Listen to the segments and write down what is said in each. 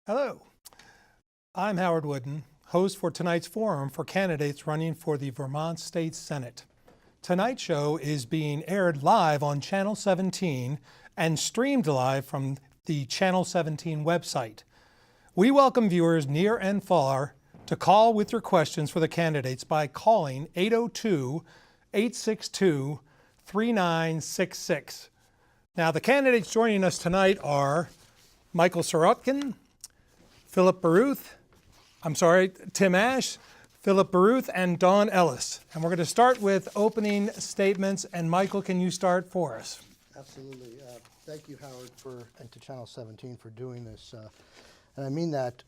Hello, I'm Howard Wooden, host for tonight's forum for candidates running for the Vermont State Senate. Tonight's show is being aired live on Channel 17 and streamed live from the Channel 17 website. We welcome viewers near and far to call with your questions for the candidates by calling 802-862-3966. Now, the candidates joining us tonight are Michael Sorokin, Tim Ash, Philip Baruth, and Dawn Ellis. And we're going to start with opening statements. And Michael, can you start for us? Absolutely. Thank you, Howard, and to Channel 17 for doing this. And I mean that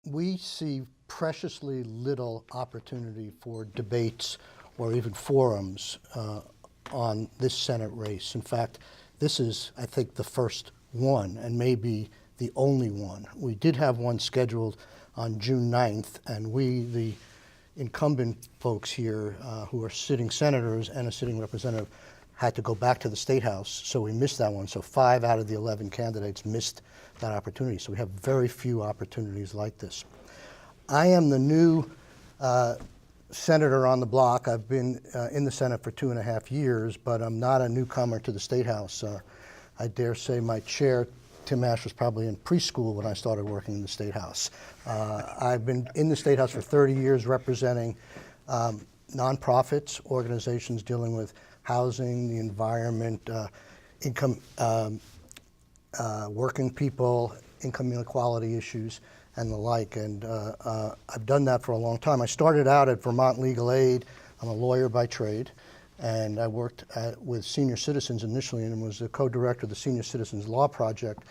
we see preciously little opportunity for debates or even forums on this Senate race. In fact, this is, I think, the first one and maybe the only one. We did have one scheduled on June 9th, and we, the incumbent folks here who are sitting senators and a sitting representative, had to go back to the State House, so we missed that one. So 5 out of the 11 candidates missed that opportunity. So we have very few opportunities like this. I am the new senator on the block. I've been in the Senate for 2.5 years, but I'm not a newcomer to the State House. I dare say my chair, Tim Ash, was probably in preschool when I started working in the State House. I've been in the State House for 30 years representing nonprofits, organizations dealing with housing, the environment, income, working people, income inequality issues, and the like. And I've done that for a long time. I started out at Vermont Legal Aid. I'm a lawyer by trade. And I worked with senior citizens initially and was the co-director of the Senior Citizens Law Project.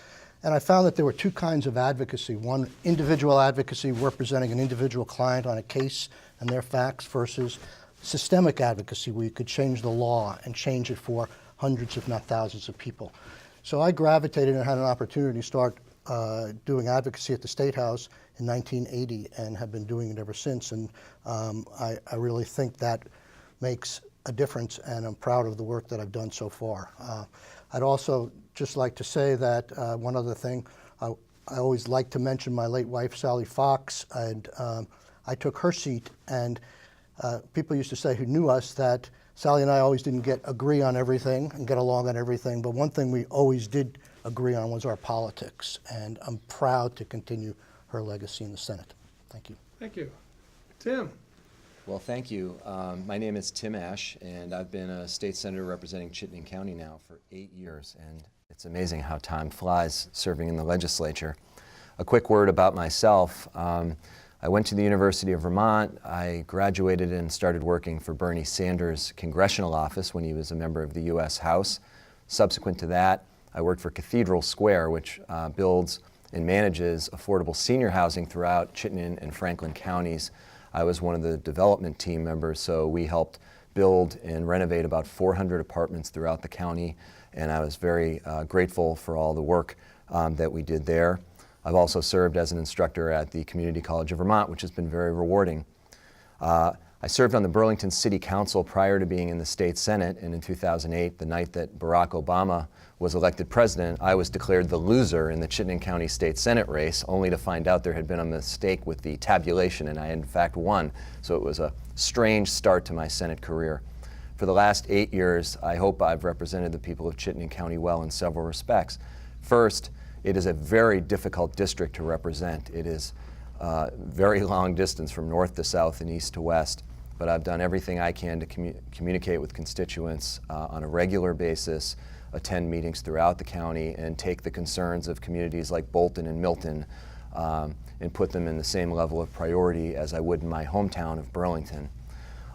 And I found that there were two kinds of advocacy. One, individual advocacy representing an individual client on a case and their facts, versus systemic advocacy where you could change the law and change it for hundreds if not thousands of people. So I gravitated and had an opportunity to start doing advocacy at the State House in 1980 and have been doing it ever since. And I really think that makes a difference, and I'm proud of the work that I've done so far. I'd also just like to say that one other thing, I always like to mention my late wife, Sally Fox, and I took her seat, and people used to say who knew us that Sally and I always didn't agree on everything and get along on everything, but one thing we always did agree on was our politics, and I'm proud to continue her legacy in the Senate. Thank you. Thank you. Tim. Well, thank you. My name is Tim Ash, and I've been a state senator representing Chittenden County now for 8 years, and it's amazing how time flies serving in the legislature. A quick word about myself. I went to the University of Vermont. I graduated and started working for Bernie Sanders' congressional office when he was a member of the U.S. House. Subsequent to that, I worked for Cathedral Square, which builds and manages affordable senior housing throughout Chittenden and Franklin counties. I was one of the development team members, so we helped build and renovate about 400 apartments throughout the county, and I was very grateful for all the work that we did there. I've also served as an instructor at the Community College of Vermont, which has been very rewarding. I served on the Burlington City Council prior to being in the state Senate, and in 2008, the night that Barack Obama was elected president, I was declared the loser in the Chittenden County State Senate race, only to find out there had been a mistake with the tabulation and I had in fact won. So it was a strange start to my Senate career. For the last 8 years, I hope I've represented the people of Chittenden County well in several respects. First, it is a very difficult district to represent. It is very long distance from north to south and east to west, but I've done everything I can to communicate with constituents on a regular basis, attend meetings throughout the county, and take the concerns of communities like Bolton and Milton and put them in the same level of priority as I would in my hometown of Burlington.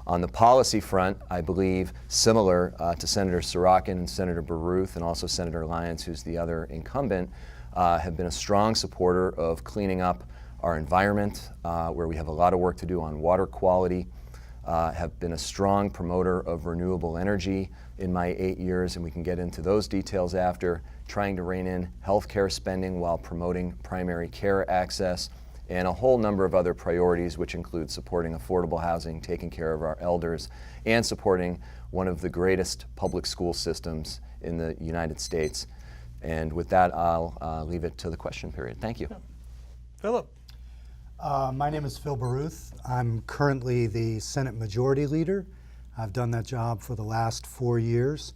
On the policy front, I believe, similar to Senator Sorokin and Senator Baruth and also Senator Lyons, who's the other incumbent, have been a strong supporter of cleaning up our environment, where we have a lot of work to do on water quality, have been a strong promoter of renewable energy in my 8 years, and we can get into those details after, trying to rein in healthcare spending while promoting primary care access, and a whole number of other priorities, which include supporting affordable housing, taking care of our elders, and supporting one of the greatest public school systems in the United States. And with that, I'll leave it to the question period. Thank you. Philip. My name is Phil Baruth. I'm currently the Senate Majority Leader. I've done that job for the last 4 years,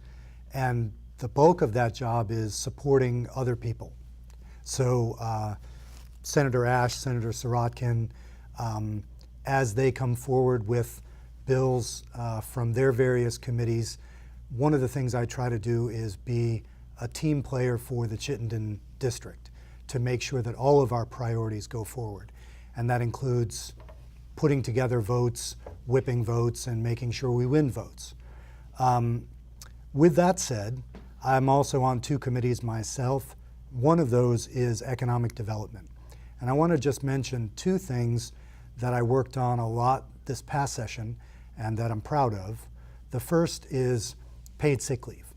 and the bulk of that job is supporting other people. So Senator Ashe, Senator Sirotkin, as they come forward with bills from their various committees, one of the things I try to do is be a team player for the Chittenden District to make sure that all of our priorities go forward. And that includes putting together votes, whipping votes, and making sure we win votes. With that said, I'm also on 2 committees myself. One of those is economic development. And I want to just mention 2 things that I worked on a lot this past session and that I'm proud of. The first is paid sick leave.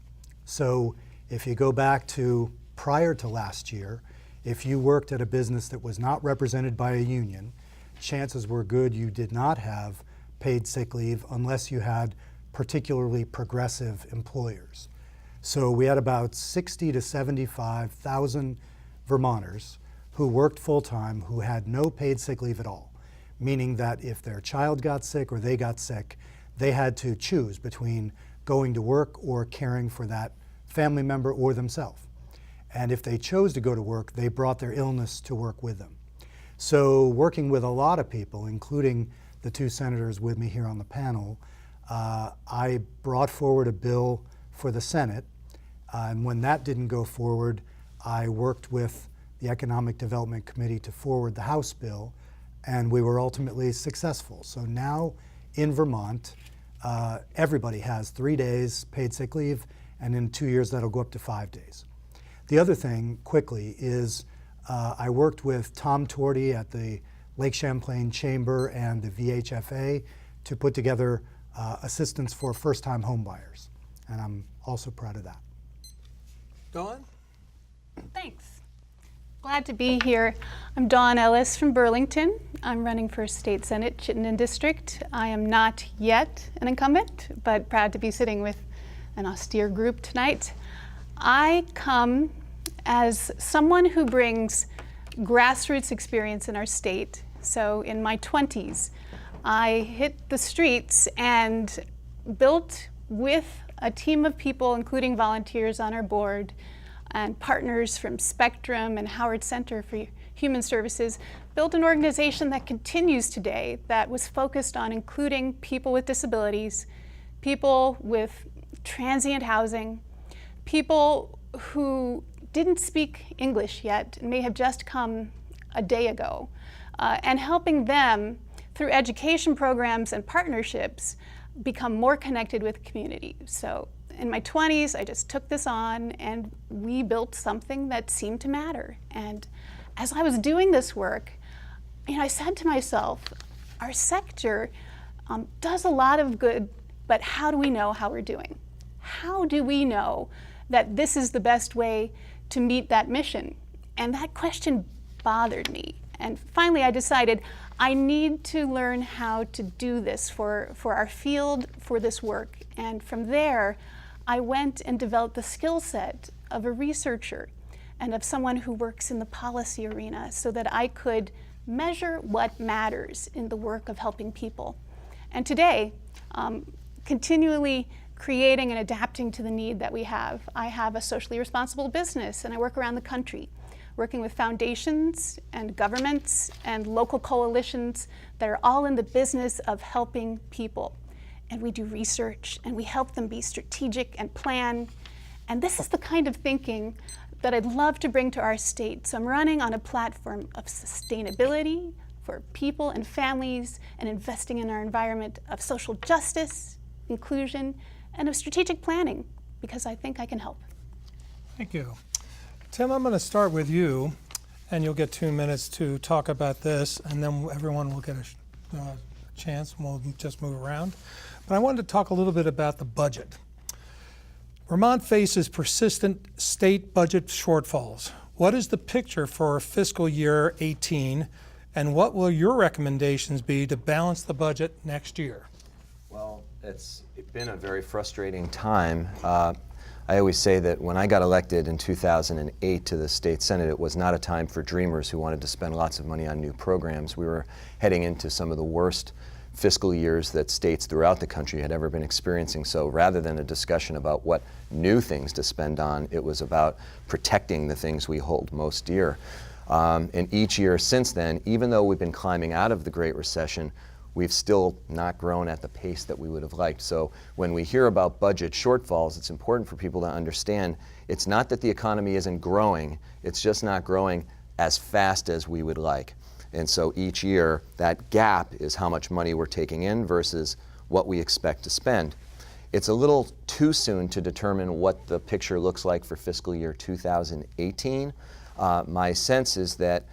So if you go back to prior to last year, if you worked at a business that was not represented by a union, chances were good you did not have paid sick leave unless you had particularly progressive employers. So we had about 60 to 75,000 Vermonters who worked full-time who had no paid sick leave at all, meaning that if their child got sick or they got sick, they had to choose between going to work or caring for that family member or themselves. And if they chose to go to work, they brought their illness to work with them. So working with a lot of people, including the 2 senators with me here on the panel, I brought forward a bill for the Senate. And when that didn't go forward, I worked with the Economic Development Committee to forward the House bill, and we were ultimately successful. So now in Vermont, everybody has 3 days paid sick leave, and in 2 years that'll go up to 5 days. The other thing, quickly, is I worked with Tom Torty at the Lake Champlain Chamber and the VHFA to put together assistance for first-time homebuyers, and I'm also proud of that. Dawn? Thanks. Glad to be here. I'm Dawn Ellis from Burlington. I'm running for State Senate, Chittenden District. I am not yet an incumbent, but proud to be sitting with an austere group tonight. I come as someone who brings grassroots experience in our state. So in my 20s, I hit the streets and built with a team of people, including volunteers on our board and partners from Spectrum and Howard Center for Human Services, built an organization that continues today that was focused on including people with disabilities, people with transient housing, people who didn't speak English yet and may have just come a day ago, and helping them through education programs and partnerships become more connected with the community. So in my 20s, I just took this on and we built something that seemed to matter. And as I was doing this work, I said to myself, our sector does a lot of good, but how do we know how we're doing? How do we know that this is the best way to meet that mission? And that question bothered me. And finally I decided I need to learn how to do this for our field, for this work. And from there, I went and developed the skill set of a researcher and of someone who works in the policy arena so that I could measure what matters in the work of helping people. And today, continually creating and adapting to the need that we have. I have a socially responsible business and I work around the country, working with foundations and governments and local coalitions that are all in the business of helping people. And we do research and we help them be strategic and plan. And this is the kind of thinking that I'd love to bring to our state. So I'm running on a platform of sustainability for people and families and investing in our environment, of social justice, inclusion, and of strategic planning, because I think I can help. Thank you. Tim, I'm going to start with you, and you'll get 2 minutes to talk about this, and then everyone will get a chance, and we'll just move around. But I wanted to talk a little bit about the budget. Vermont faces persistent state budget shortfalls. What is the picture for fiscal year 18, and what will your recommendations be to balance the budget next year? Well, it's been a very frustrating time. I always say that when I got elected in 2008 to the state senate, it was not a time for dreamers who wanted to spend lots of money on new programs. We were heading into some of the worst fiscal years that states throughout the country had ever been experiencing. So rather than a discussion about what new things to spend on, it was about protecting the things we hold most dear. And each year since then, even though we've been climbing out of the Great Recession, we've still not grown at the pace that we would have liked. So when we hear about budget shortfalls, it's important for people to understand it's not that the economy isn't growing, it's just not growing as fast as we would like. And so each year, that gap is how much money we're taking in versus what we expect to spend. It's a little too soon to determine what the picture looks like for fiscal year 2018. My sense is that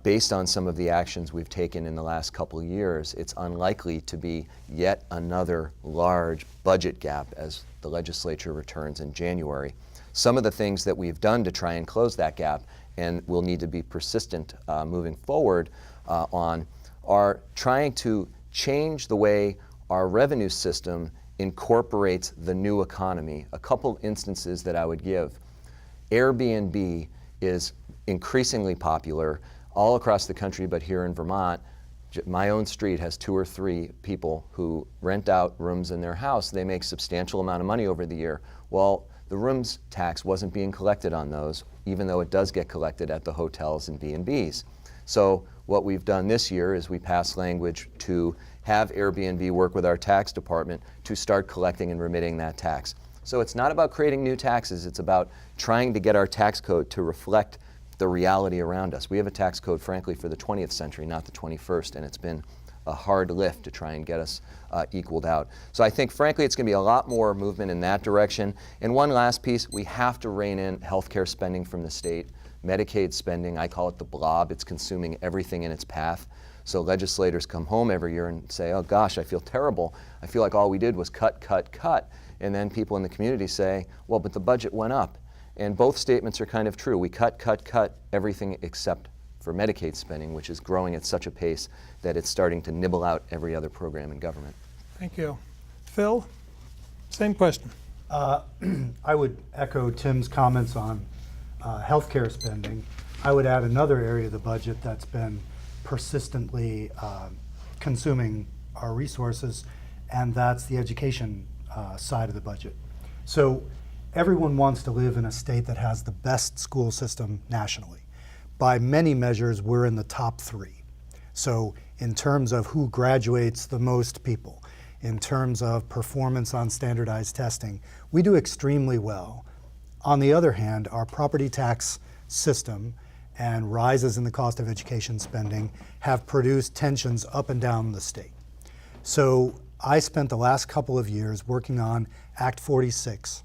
based on some of the actions we've taken in the last couple of years, it's unlikely to be yet another large budget gap as the legislature returns in January. Some of the things that we've done to try and close that gap, and will need to be persistent moving forward on, are trying to change the way our revenue system incorporates the new economy. A couple instances that I would give. Airbnb is increasingly popular all across the country, but here in Vermont, my own street has 2 or 3 people who rent out rooms in their house. They make a substantial amount of money over the year. Well, the rooms tax wasn't being collected on those, even though it does get collected at the hotels and B&Bs. So what we've done this year is we passed language to have Airbnb work with our tax department to start collecting and remitting that tax. So it's not about creating new taxes, it's about trying to get our tax code to reflect the reality around us. We have a tax code, frankly, for the 20th century, not the 21st, and it's been a hard lift to try and get us equaled out. So I think, frankly, it's going to be a lot more movement in that direction. And one last piece, we have to rein in healthcare spending from the state. Medicaid spending, I call it the blob. It's consuming everything in its path. So legislators come home every year and say, oh gosh, I feel terrible. I feel like all we did was cut, cut, cut. And then people in the community say, well, but the budget went up. And both statements are kind of true. We cut, cut, cut everything except for Medicaid spending, which is growing at such a pace that it's starting to nibble out every other program in government. Thank you. Phil, same question. I would echo Tim's comments on healthcare spending. I would add another area of the budget that's been persistently consuming our resources, and that's the education side of the budget. So everyone wants to live in a state that has the best school system nationally. By many measures, we're in the top 3. So in terms of who graduates the most people, in terms of performance on standardized testing, we do extremely well. On the other hand, our property tax system and rises in the cost of education spending have produced tensions up and down the state. So I spent the last couple of years working on Act 46.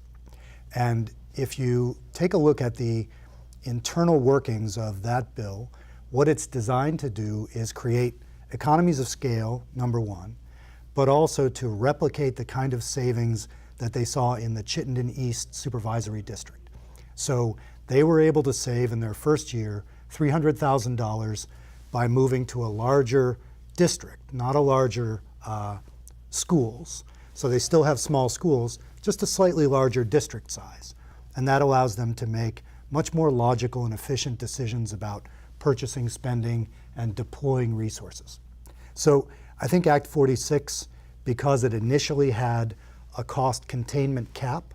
And if you take a look at the internal workings of that bill, what it's designed to do is create economies of scale, number one, but also to replicate the kind of savings that they saw in the Chittenden East Supervisory District. So they were able to save in their first year $300,000 by moving to a larger district, not a larger schools. So they still have small schools, just a slightly larger district size. And that allows them to make much more logical and efficient decisions about purchasing, spending, and deploying resources. So I think Act 46, because it initially had a cost containment cap,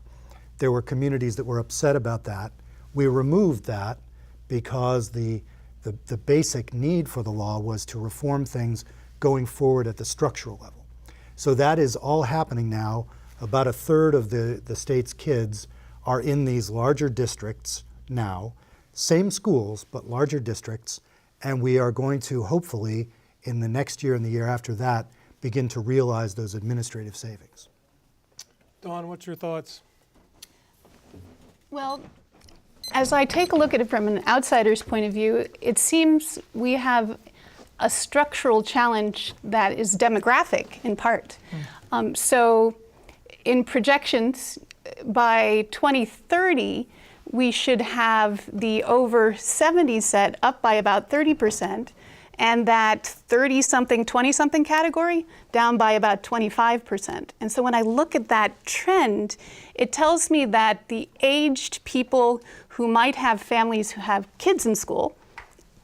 there were communities that were upset about that. We removed that because the basic need for the law was to reform things going forward at the structural level. So that is all happening now. About a third of the state's kids are in these larger districts now, same schools, but larger districts, and we are going to hopefully, in the next year and the year after that, begin to realize those administrative savings. Dawn, what's your thoughts? Well, as I take a look at it from an outsider's point of view, it seems we have a structural challenge that is demographic in part. So in projections, by 2030, we should have the over 70 set up by about 30%, and that 30-something, 20-something category down by about 25%. And so when I look at that trend, it tells me that the aged people who might have families who have kids in school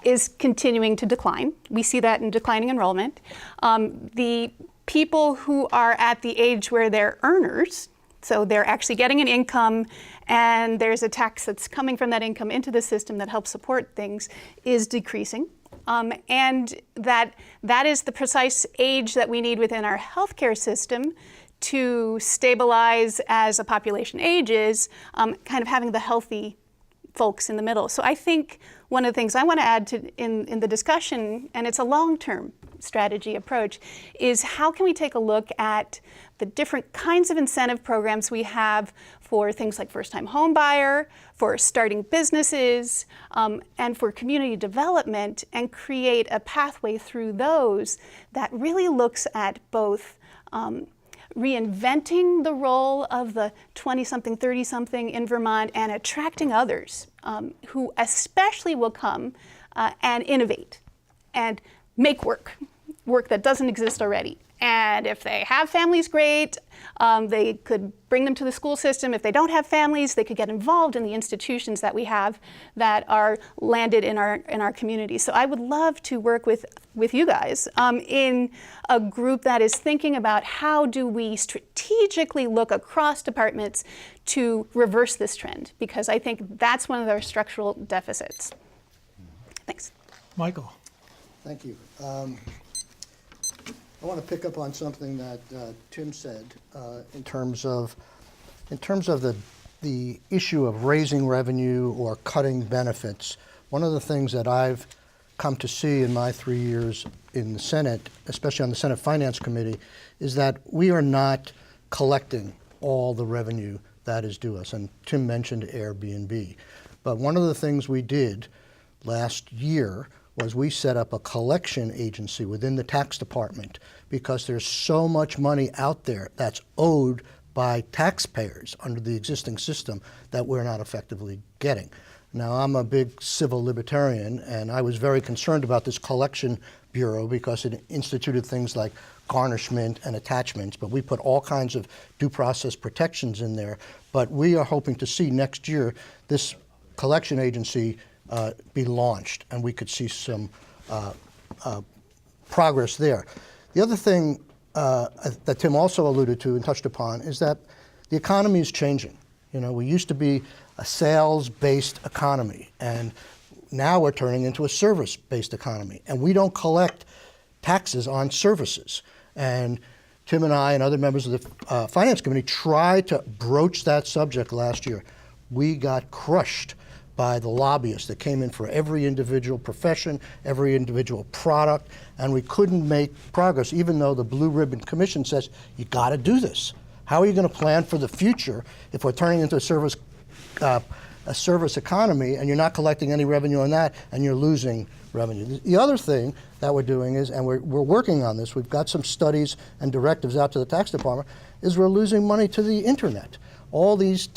is continuing to decline. We see that in declining enrollment. The people who are at the age where they're earners, so they're actually getting an income and there's a tax that's coming from that income into the system that helps support things, is decreasing. And that is the precise age that we need within our healthcare system to stabilize as a population ages, kind of having the healthy folks in the middle. So I think one of the things I want to add to in the discussion, and it's a long-term strategy approach, is how can we take a look at the different kinds of incentive programs we have for things like first-time home buyer, for starting businesses, and for community development, and create a pathway through those that really looks at both reinventing the role of the 20-something, 30-something in Vermont and attracting others who especially will come and innovate and make work that doesn't exist already. And if they have families, great. They could bring them to the school system. If they don't have families, they could get involved in the institutions that we have that are landed in our community. So I would love to work with you guys in a group that is thinking about how do we strategically look across departments to reverse this trend, because I think that's one of our structural deficits. Thanks. Michael. Thank you. I want to pick up on something that Tim said in terms of the issue of raising revenue or cutting benefits. One of the things that I've come to see in my 3 years in the Senate, especially on the Senate Finance Committee, is that we are not collecting all the revenue that is due us. And Tim mentioned Airbnb. But one of the things we did last year was we set up a collection agency within the tax department, because there's so much money out there that's owed by taxpayers under the existing system that we're not effectively getting. Now, I'm a big civil libertarian, and I was very concerned about this collection bureau because it instituted things like garnishment and attachments, but we put all kinds of due process protections in there. But we are hoping to see next year this collection agency be launched, and we could see some progress there. The other thing that Tim also alluded to and touched upon is that the economy is changing. You know, we used to be a sales-based economy, and now we're turning into a service-based economy, and we don't collect taxes on services. And Tim and I and other members of the Finance Committee tried to broach that subject last year. We got crushed by the lobbyists that came in for every individual profession, every individual product, and we couldn't make progress, even though the Blue Ribbon Commission says, you gotta do this. How are you gonna plan for the future if we're turning into a service economy and you're not collecting any revenue on that and you're losing revenue? The other thing that we're doing is, and we're working on this, we've got some studies and directives out to the tax department, is we're losing money to the internet. All these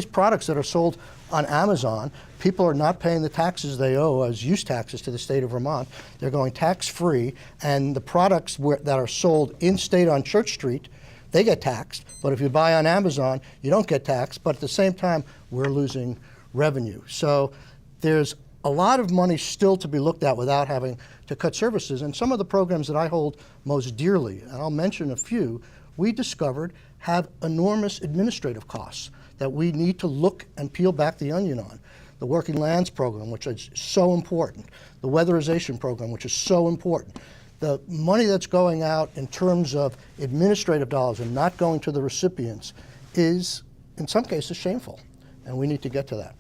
products that are sold on Amazon, people are not paying the taxes they owe as use taxes to the state of Vermont. They're going tax-free, and the products that are sold in-state on Church Street, they get taxed. But if you buy on Amazon, you don't get taxed. But at the same time, we're losing revenue. So there's a lot of money still to be looked at without having to cut services. And some of the programs that I hold most dearly, and I'll mention a few, we discovered have enormous administrative costs that we need to look and peel back the onion on. The Working Lands Program, which is so important. The Weatherization Program, which is so important. The money that's going out in terms of administrative dollars and not going to the recipients is, in some cases, shameful. And we need to get to that.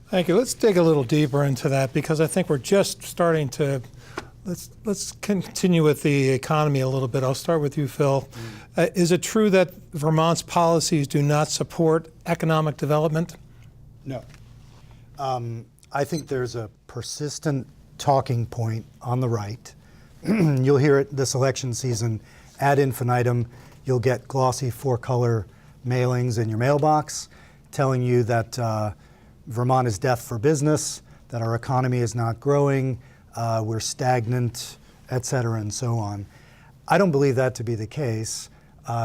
Thank you. Let's dig a little deeper into that, because I think we're just starting to, let's continue with the economy a little bit. I'll start with you, Phil. Is it true that Vermont's policies do not support economic development? No. I think there's a persistent talking point on the right. You'll hear it this election season ad infinitum. You'll get glossy 4-color mailings in your mailbox telling you that Vermont is death for business, that our economy is not growing, we're stagnant, et cetera, and so on. I don't believe that to be the case.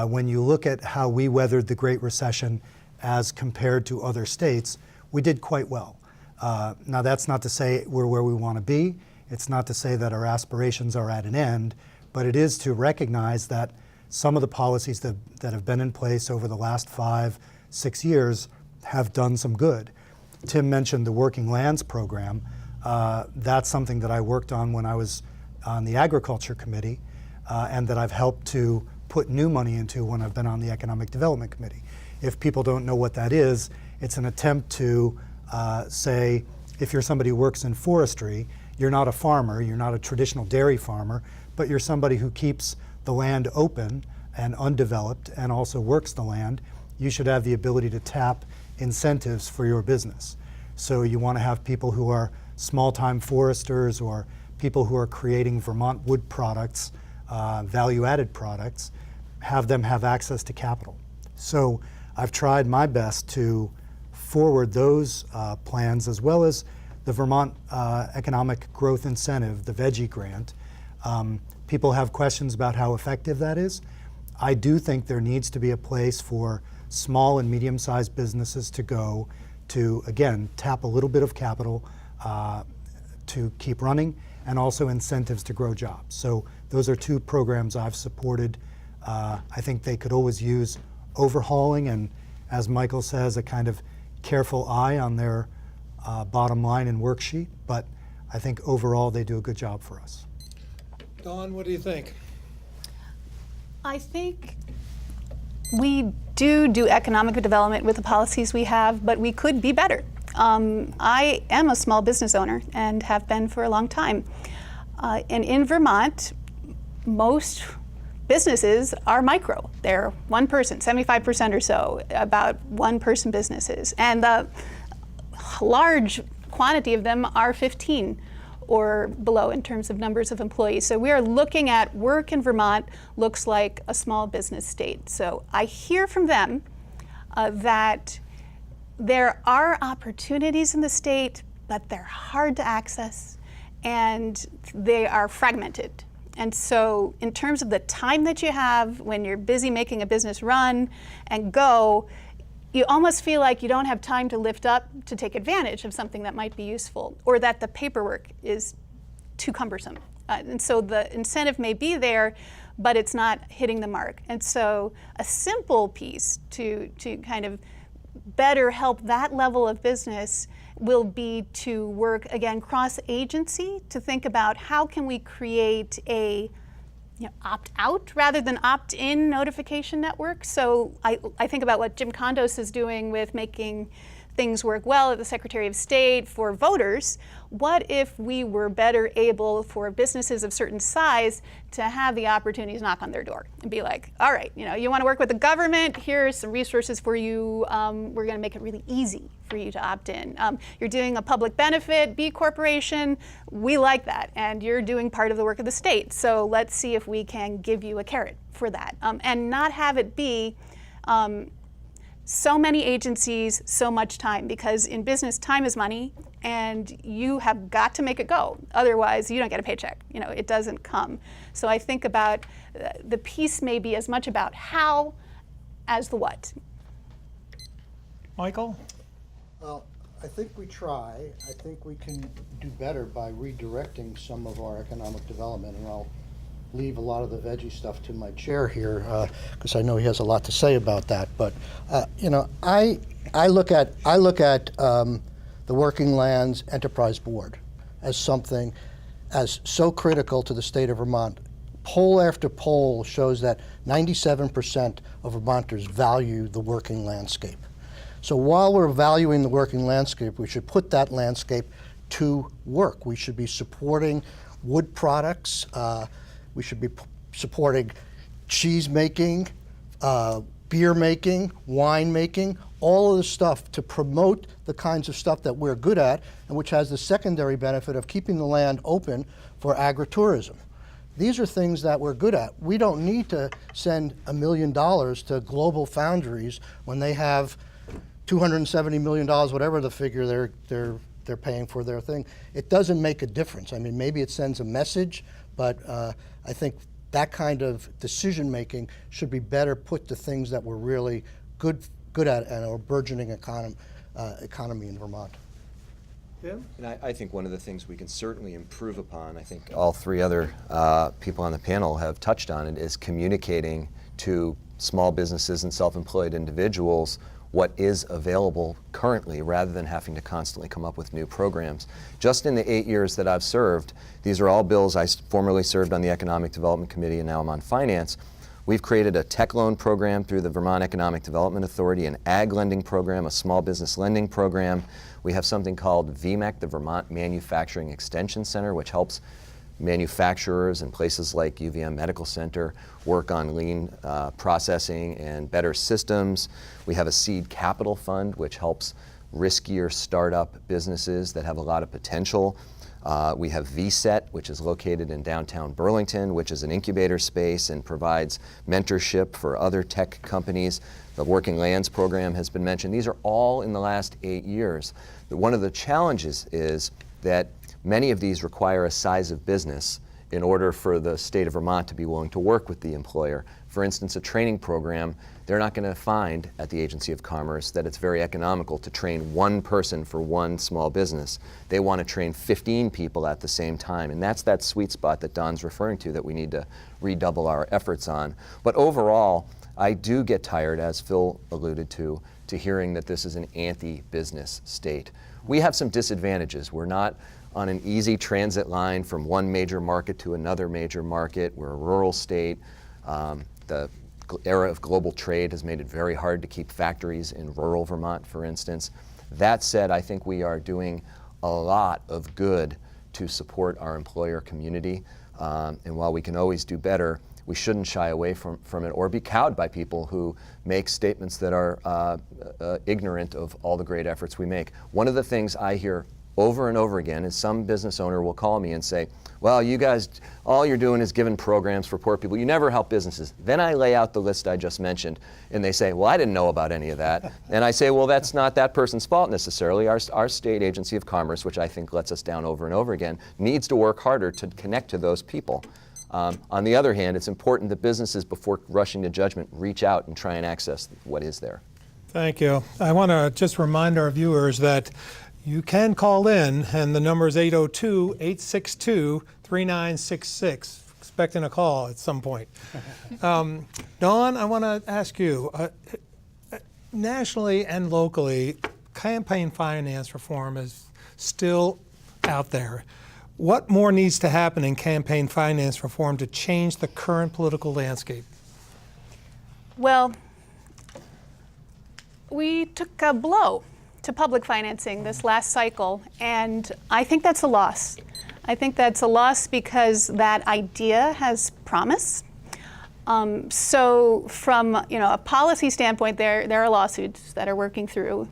When you look at how we weathered the Great Recession as compared to other states, we did quite well. Now that's not to say we're where we want to be. It's not to say that our aspirations are at an end, but it is to recognize that some of the policies that have been in place over the last 5-6 years have done some good. Tim mentioned the Working Lands Program. That's something that I worked on when I was on the Agriculture Committee, and that I've helped to put new money into when I've been on the Economic Development Committee. If people don't know what that is, it's an attempt to say, if you're somebody who works in forestry, you're not a farmer, you're not a traditional dairy farmer, but you're somebody who keeps the land open and undeveloped and also works the land. You should have the ability to tap incentives for your business. So you want to have people who are small-time foresters or people who are creating Vermont wood products, value-added products, have them have access to capital. So I've tried my best to forward those plans, as well as the Vermont Economic Growth Incentive, the VEGI grant. People have questions about how effective that is. I do think there needs to be a place for small and medium-sized businesses to go to, again, tap a little bit of capital to keep running, and also incentives to grow jobs. So those are two programs I've supported. I think they could always use overhauling and, as Michael says, a kind of careful eye on their bottom line and worksheet, but I think overall they do a good job for us. Dawn, what do you think? I think we do economic development with the policies we have, but we could be better. I am a small business owner and have been for a long time. And in Vermont, most businesses are micro. They're one person, 75% or so, about one-person businesses. And the large quantity of them are 15 or below in terms of numbers of employees. So we are looking at work in Vermont looks like a small business state. So I hear from them that there are opportunities in the state, but they're hard to access and they are fragmented. And so in terms of the time that you have when you're busy making a business run and go, you almost feel like you don't have time to lift up to take advantage of something that might be useful, or that the paperwork is too cumbersome. And so the incentive may be there, but it's not hitting the mark. And so a simple piece to kind of better help that level of business will be to work, again, cross-agency, to think about how can we create a opt-out rather than opt-in notification network. So I think about what Jim Kondos is doing with making things work well at the Secretary of State for voters. What if we were better able for businesses of certain size to have the opportunity to knock on their door and be like, all right, you want to work with the government, here's some resources for you. We're going to make it really easy for you to opt in. You're doing a public benefit, B Corporation, we like that, and you're doing part of the work of the state. So let's see if we can give you a carrot for that, and not have it be so many agencies, so much time, because in business, time is money, and you have got to make it go. Otherwise, you don't get a paycheck. It doesn't come. So I think about the piece may be as much about how as the what. Michael? Well, I think we try. I think we can do better by redirecting some of our economic development, and I'll leave a lot of the veggie stuff to my chair here because I know he has a lot to say about that. But I look at the Working Lands Enterprise Board as something as so critical to the state of Vermont. Poll after poll shows that 97% of Vermonters value the working landscape. So while we're valuing the working landscape, we should put that landscape to work. We should be supporting wood products. We should be supporting cheese making, beer making, wine making, all of the stuff to promote the kinds of stuff that we're good at, and which has the secondary benefit of keeping the land open for agritourism. These are things that we're good at. We don't need to send $1 million to Global Foundries when they have $270 million, whatever the figure they're they're paying for their thing. It doesn't make a difference. I mean, maybe it sends a message, but I think that kind of decision making should be better put to things that we're really good at and are burgeoning economy in Vermont. Jim? And I think one of the things we can certainly improve upon, I think all three other people on the panel have touched on it, is communicating to small businesses and self-employed individuals what is available currently rather than having to constantly come up with new programs. Just in the 8 years that I've served, these are all bills. I formerly served on the Economic Development Committee and now I'm on Finance. We've created a tech loan program through the Vermont Economic Development Authority, an ag lending program, a small business lending program. We have something called VMEC, the Vermont Manufacturing Extension Center, which helps manufacturers and places like UVM Medical Center work on lean processing and better systems. We have a seed capital fund, which helps riskier startup businesses that have a lot of potential. We have VSET, which is located in downtown Burlington, which is an incubator space and provides mentorship for other tech companies. The Working Lands program has been mentioned. These are all in the last 8 years. One of the challenges is that many of these require a size of business in order for the state of Vermont to be willing to work with the employer. For instance, a training program, they're not going to find at the Agency of Commerce that it's very economical to train one person for one small business. They want to train 15 people at the same time, and that's that sweet spot that Don's referring to that we need to redouble our efforts on. But overall, I do get tired, as Phil alluded to hearing that this is an anti-business state. We have some disadvantages. We're not on an easy transit line from one major market to another major market. We're a rural state. The era of global trade has made it very hard to keep factories in rural Vermont, for instance. That said, I think we are doing a lot of good to support our employer community. And while we can always do better, we shouldn't shy away from it or be cowed by people who make statements that are ignorant of all the great efforts we make. One of the things I hear over and over again is some business owner will call me and say, well, you guys, all you're doing is giving programs for poor people. You never help businesses. Then I lay out the list I just mentioned, and they say, well, I didn't know about any of that. And I say, well, that's not that person's fault necessarily. Our state agency of commerce, which I think lets us down over and over again, needs to work harder to connect to those people. On the other hand, it's important that businesses, before rushing to judgment, reach out and try and access what is there. Thank you. I want to just remind our viewers that you can call in, and the number is 802-862-3966. Expecting a call at some point. Dawn, I want to ask you, nationally and locally, campaign finance reform is still out there. What more needs to happen in campaign finance reform to change the current political landscape? Well, we took a blow to public financing this last cycle, and I think that's a loss. I think that's a loss because that idea has promise. So from a policy standpoint, there are lawsuits that are working through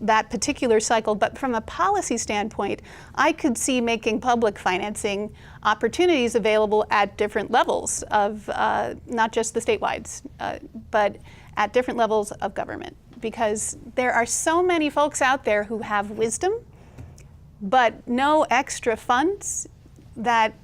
that particular cycle, but from a policy standpoint, I could see making public financing opportunities available at different levels of not just the statewides, but at different levels of government. Because there are so many folks out there who have wisdom, but no extra funds, that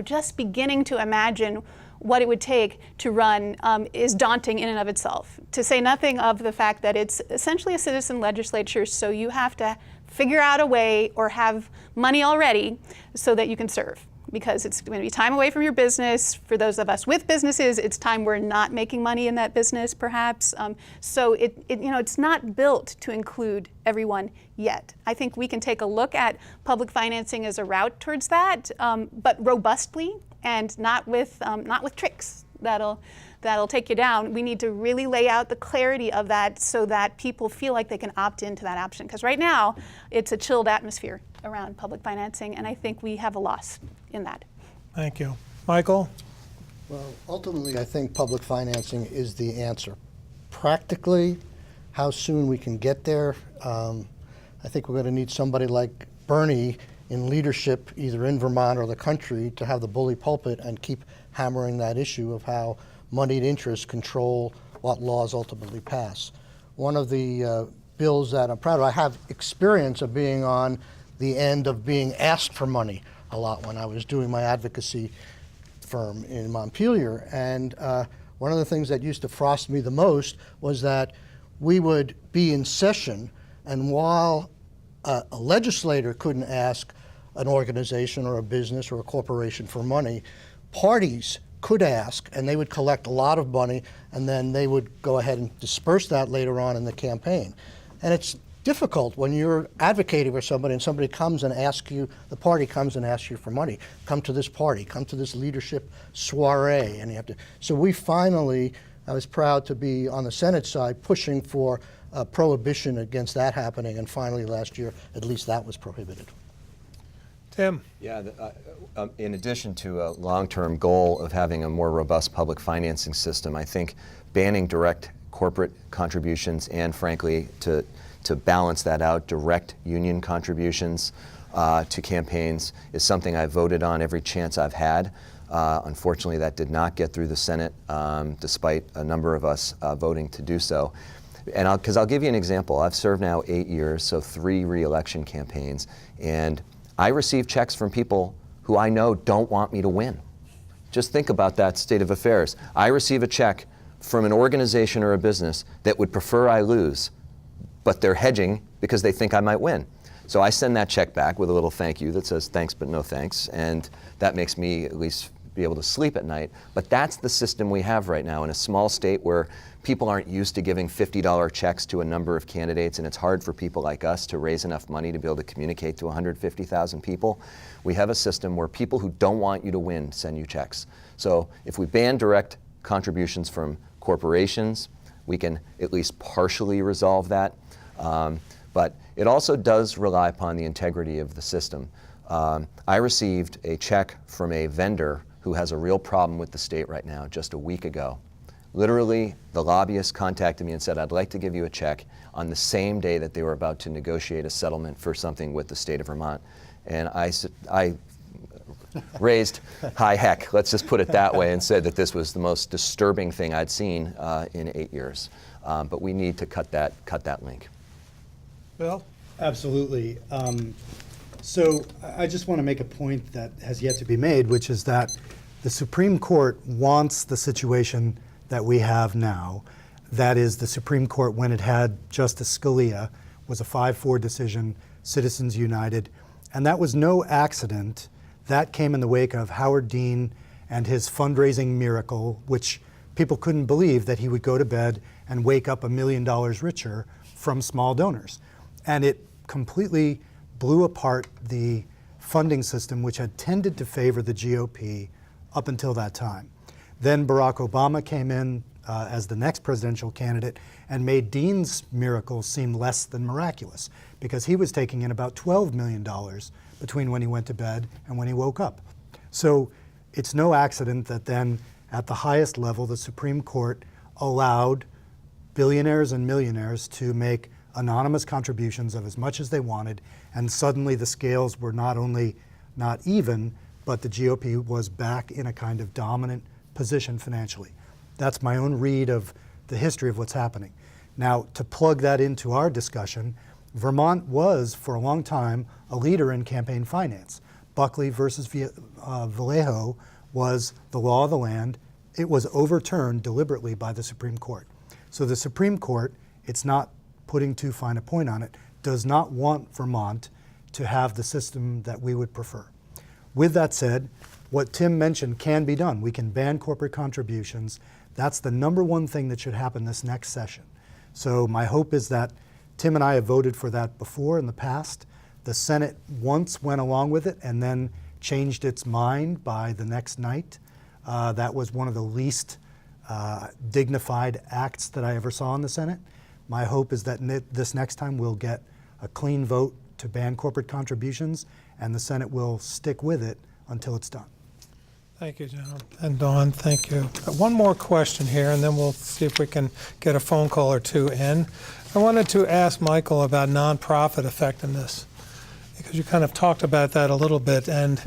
just beginning to imagine what it would take to run is daunting in and of itself. To say nothing of the fact that it's essentially a citizen legislature, so you have to figure out a way or have money already so that you can serve. Because it's going to be time away from your business. For those of us with businesses, it's time we're not making money in that business, perhaps. So it's not built to include everyone yet. I think we can take a look at public financing as a route towards that, but robustly and not with tricks that'll take you down. We need to really lay out the clarity of that so that people feel like they can opt into that option. Because right now, it's a chilled atmosphere around public financing, and I think we have a loss in that. Thank you. Michael? Well, ultimately, I think public financing is the answer. Practically, how soon we can get there, I think we're going to need somebody like Bernie in leadership, either in Vermont or the country, to have the bully pulpit and keep hammering that issue of how moneyed interests control what laws ultimately pass. One of the bills that I'm proud of. I have experience of being on the end of being asked for money a lot when I was doing my advocacy firm in Montpelier. And one of the things that used to frost me the most was that we would be in session, and while a legislator couldn't ask an organization or a business or a corporation for money, parties could ask, and they would collect a lot of money, and then they would go ahead and disperse that later on in the campaign. And it's difficult when you're advocating for somebody and somebody comes and asks you, the party comes and asks you for money. Come to this party, come to this leadership soiree, and you have to. So we finally, I was proud to be on the Senate side pushing for a prohibition against that happening, and finally last year, at least that was prohibited. Tim? Yeah, in addition to a long-term goal of having a more robust public financing system, I think banning direct corporate contributions and, frankly, to balance that out, direct union contributions to campaigns is something I voted on every chance I've had. Unfortunately, that did not get through the Senate, despite a number of us voting to do so. And because I'll give you an example. I've served now 8 years, so 3 re-election campaigns, and I receive checks from people who I know don't want me to win. Just think about that state of affairs. I receive a check from an organization or a business that would prefer I lose, but they're hedging because they think I might win. So I send that check back with a little thank you that says thanks but no thanks, and that makes me at least be able to sleep at night. But that's the system we have right now in a small state where people aren't used to giving $50 checks to a number of candidates, and it's hard for people like us to raise enough money to be able to communicate to 150,000 people. We have a system where people who don't want you to win send you checks. So if we ban direct contributions from corporations, we can at least partially resolve that. But it also does rely upon the integrity of the system. I received a check from a vendor who has a real problem with the state right now just a week ago. Literally, the lobbyist contacted me and said, I'd like to give you a check on the same day that they were about to negotiate a settlement for something with the state of Vermont. And I raised high heck, let's just put it that way, and said that this was the most disturbing thing I'd seen in 8 years. But we need to cut that link. Bill? Absolutely. So I just want to make a point that has yet to be made, which is that the Supreme Court wants the situation that we have now. That is, the Supreme Court, when it had Justice Scalia, was a 5-4 decision, Citizens United, and that was no accident. That came in the wake of Howard Dean and his fundraising miracle, which people couldn't believe that he would go to bed and wake up $1 million richer from small donors. And it completely blew apart the funding system, which had tended to favor the GOP up until that time. Then Barack Obama came in as the next presidential candidate and made Dean's miracle seem less than miraculous, because he was taking in about $12 million between when he went to bed and when he woke up. So it's no accident that then at the highest level, the Supreme Court allowed billionaires and millionaires to make anonymous contributions of as much as they wanted, and suddenly the scales were not only not even, but the GOP was back in a kind of dominant position financially. That's my own read of the history of what's happening. Now, to plug that into our discussion, Vermont was, for a long time, a leader in campaign finance. Buckley versus Vallejo was the law of the land. It was overturned deliberately by the Supreme Court. So the Supreme Court, it's not putting too fine a point on it, does not want Vermont to have the system that we would prefer. With that said, what Tim mentioned can be done. We can ban corporate contributions. That's the #1 thing that should happen this next session. So my hope is that Tim and I have voted for that before in the past. The Senate once went along with it and then changed its mind by the next night. That was one of the least dignified acts that I ever saw in the Senate. My hope is that this next time we'll get a clean vote to ban corporate contributions, and the Senate will stick with it until it's done. Thank you, John. And Dawn, thank you. One more question here, and then we'll see if we can get a phone call or two in. I wanted to ask Michael about nonprofit effectiveness, because you kind of talked about that a little bit. And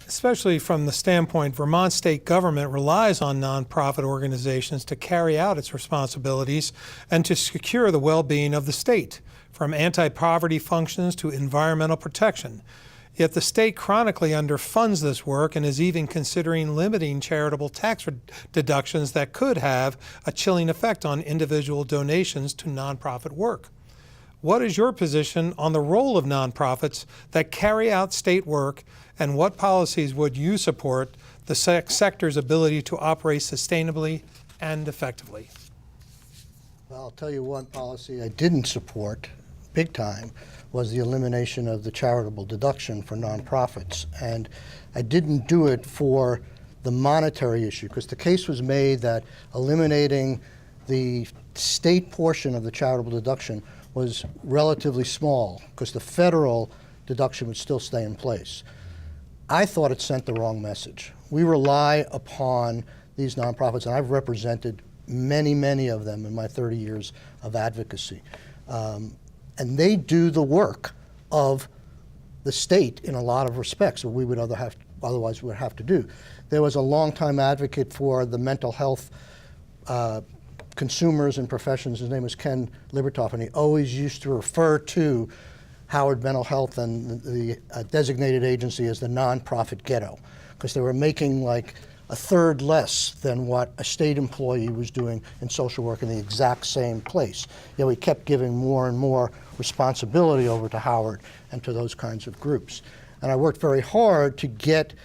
especially from the standpoint Vermont state government relies on nonprofit organizations to carry out its responsibilities and to secure the well-being of the state, from anti-poverty functions to environmental protection. Yet the state chronically underfunds this work and is even considering limiting charitable tax deductions that could have a chilling effect on individual donations to nonprofit work. What is your position on the role of nonprofits that carry out state work, and what policies would you support the sector's ability to operate sustainably and effectively? Well, I'll tell you one policy I didn't support, big time, was the elimination of the charitable deduction for nonprofits. And I didn't do it for the monetary issue, because the case was made that eliminating the state portion of the charitable deduction was relatively small, because the federal deduction would still stay in place. I thought it sent the wrong message. We rely upon these nonprofits, and I've represented many, many of them in my 30 years of advocacy. And they do the work of the state in a lot of respects that we would otherwise would have to do. There was a longtime advocate for the mental health consumers and professions. His name was Ken Libertoff, and he always used to refer to Howard Mental Health and the designated agency as the nonprofit ghetto, because they were making like a third less than what a state employee was doing in social work in the exact same place. Yet we kept giving more and more responsibility over to Howard and to those kinds of groups. And I worked very hard to get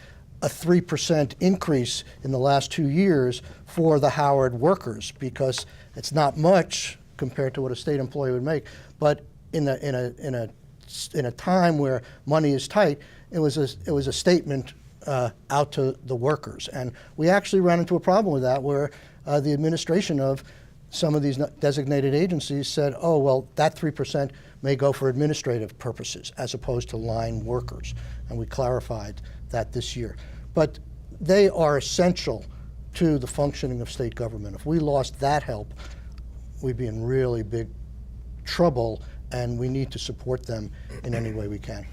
a 3% increase in the last 2 years for the Howard workers, because it's not much compared to what a state employee would make. But in a time where money is tight, it was a statement out to the workers. And we actually ran into a problem with that, where the administration of some of these designated agencies said, oh, well, that 3% may go for administrative purposes as opposed to line workers. And we clarified that this year. But they are essential to the functioning of state government. If we lost that help, we'd be in really big trouble, and we need to support them in any way we can.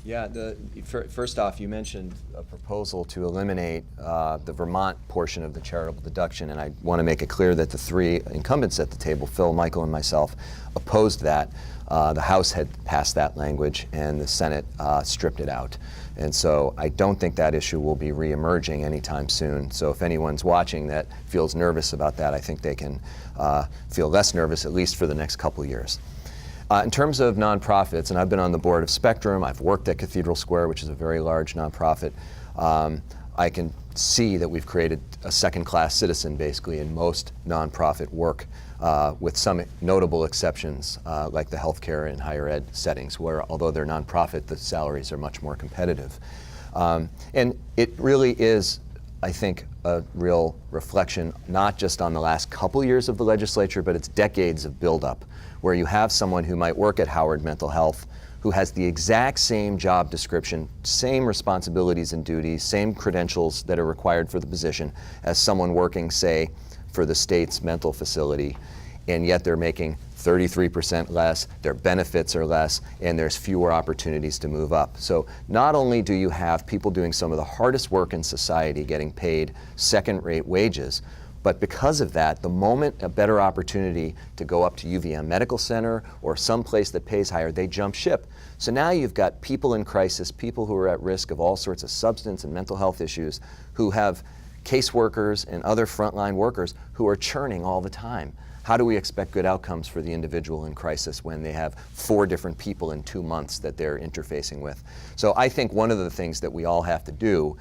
Yeah, first off, you mentioned a proposal to eliminate the Vermont portion of the charitable deduction, and I want to make it clear that the three incumbents at the table, Phil, Michael, and myself, opposed that. The House had passed that language, and the Senate stripped it out. And so I don't think that issue will be re-emerging anytime soon. So if anyone's watching that feels nervous about that, I think they can feel less nervous, at least for the next couple years. In terms of nonprofits, and I've been on the board of Spectrum, I've worked at Cathedral Square, which is a very large nonprofit, I can see that we've created a second-class citizen, basically, in most nonprofit work, with some notable exceptions, like the healthcare and higher ed settings, where although they're nonprofit, the salaries are much more competitive. And it really is, I think, a real reflection, not just on the last couple years of the legislature, but it's decades of buildup, where you have someone who might work at Howard Mental Health, who has the exact same job description, same responsibilities and duties, same credentials that are required for the position as someone working, say, for the state's mental facility, and yet they're making 33% less, their benefits are less, and there's fewer opportunities to move up. So not only do you have people doing some of the hardest work in society getting paid second-rate wages, but because of that, the moment a better opportunity to go up to UVM Medical Center or someplace that pays higher, they jump ship. So now you've got people in crisis, people who are at risk of all sorts of substance and mental health issues, who have caseworkers and other frontline workers who are churning all the time. How do we expect good outcomes for the individual in crisis when they have 4 different people in 2 months that they're interfacing with? So I think one of the things that we all have to do,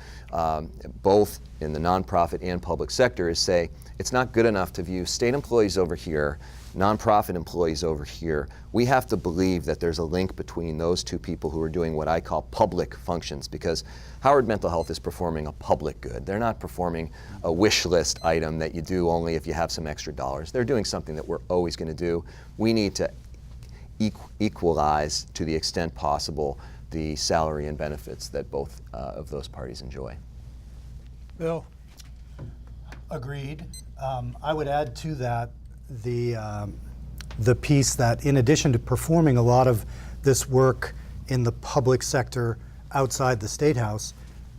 both in the nonprofit and public sector, is say it's not good enough to view state employees over here, nonprofit employees over here. We have to believe that there's a link between those two people who are doing what I call public functions, because Howard Mental Health is performing a public good. They're not performing a wish list item that you do only if you have some extra dollars. They're doing something that we're always going to do. We need to equalize, to the extent possible, the salary and benefits that both of those parties enjoy. Bill? Agreed. I would add to that the piece that, in addition to performing a lot of this work in the public sector outside the State House,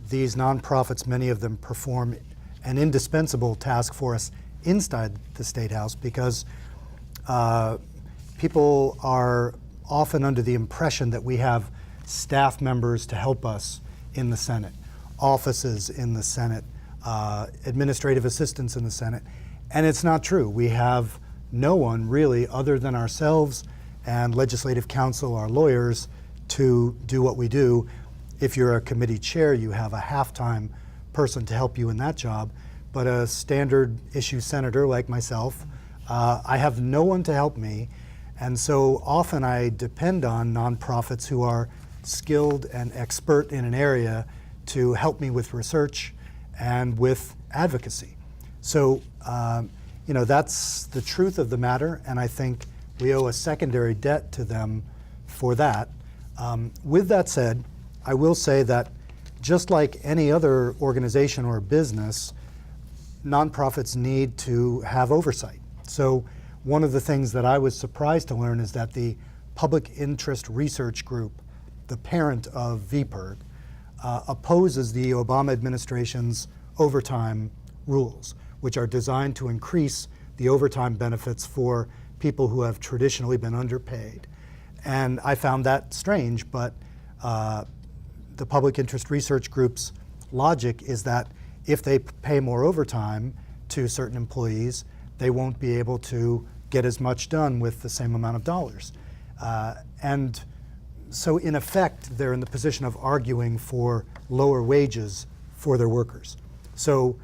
these nonprofits, many of them perform an indispensable task for us inside the State House, because people are often under the impression that we have staff members to help us in the Senate, offices in the Senate, administrative assistants in the Senate, and it's not true. We have no one really other than ourselves and legislative counsel, our lawyers, to do what we do. If you're a committee chair, you have a half-time person to help you in that job, but a standard issue senator like myself, I have no one to help me, and so often I depend on nonprofits who are skilled and expert in an area to help me with research and with advocacy. So, that's the truth of the matter, and I think we owe a secondary debt to them for that. With that said, I will say that just like any other organization or business, nonprofits need to have oversight. So one of the things that I was surprised to learn is that the Public Interest Research Group, the parent of VPIRG, opposes the Obama administration's overtime rules, which are designed to increase the overtime benefits for people who have traditionally been underpaid. And I found that strange, but the Public Interest Research Group's logic is that if they pay more overtime to certain employees, they won't be able to get as much done with the same amount of dollars. And so in effect, they're in the position of arguing for lower wages for their workers. So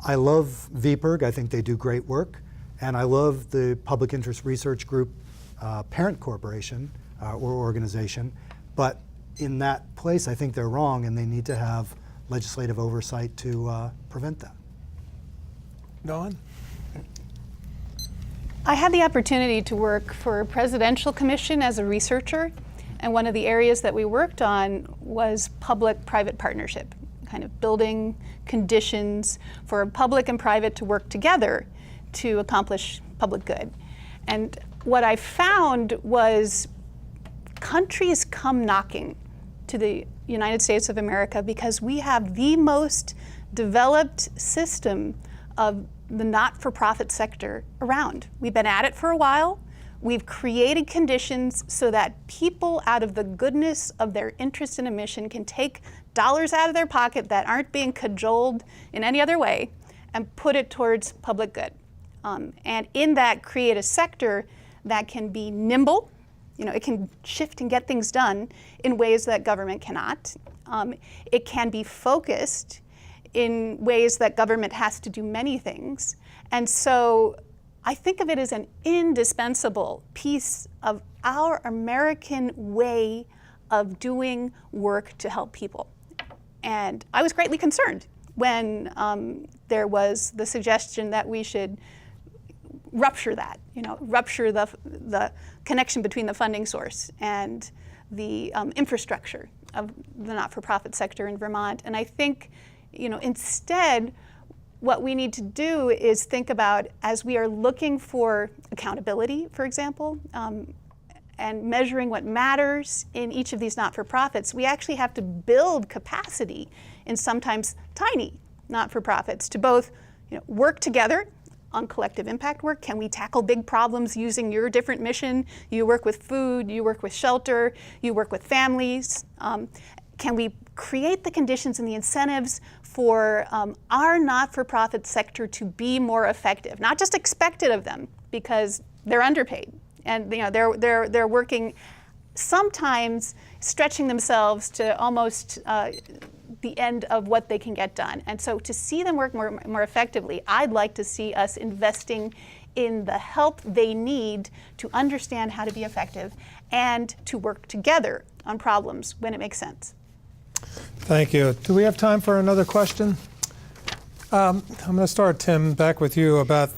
I love VPIRG, I think they do great work, and I love the Public Interest Research Group parent corporation or organization, but in that place I think they're wrong and they need to have legislative oversight to prevent that. Dawn? I had the opportunity to work for a presidential commission as a researcher, and one of the areas that we worked on was public-private partnership, kind of building conditions for public and private to work together to accomplish public good. And what I found was countries come knocking to the United States of America because we have the most developed system of the not-for-profit sector around. We've been at it for a while. We've created conditions so that people, out of the goodness of their interest in a mission, can take dollars out of their pocket that aren't being cajoled in any other way and put it towards public good. And in that, create a sector that can be nimble. It can shift and get things done in ways that government cannot. It can be focused in ways that government has to do many things. And so I think of it as an indispensable piece of our American way of doing work to help people. And I was greatly concerned when there was the suggestion that we should rupture that, rupture the connection between the funding source and the infrastructure of the not-for-profit sector in Vermont. And I think, instead, what we need to do is think about, as we are looking for accountability, for example, and measuring what matters in each of these not-for-profits, we actually have to build capacity in sometimes tiny not-for-profits to both work together on collective impact work. Can we tackle big problems using your different mission? You work with food, you work with shelter, you work with families. Can we create the conditions and the incentives for our not-for-profit sector to be more effective? Not just expected of them, because they're underpaid and they're working, sometimes stretching themselves to almost the end of what they can get done. And so to see them work more effectively, I'd like to see us investing in the help they need to understand how to be effective and to work together on problems when it makes sense. Thank you. Do we have time for another question? I'm going to start, Tim, back with you about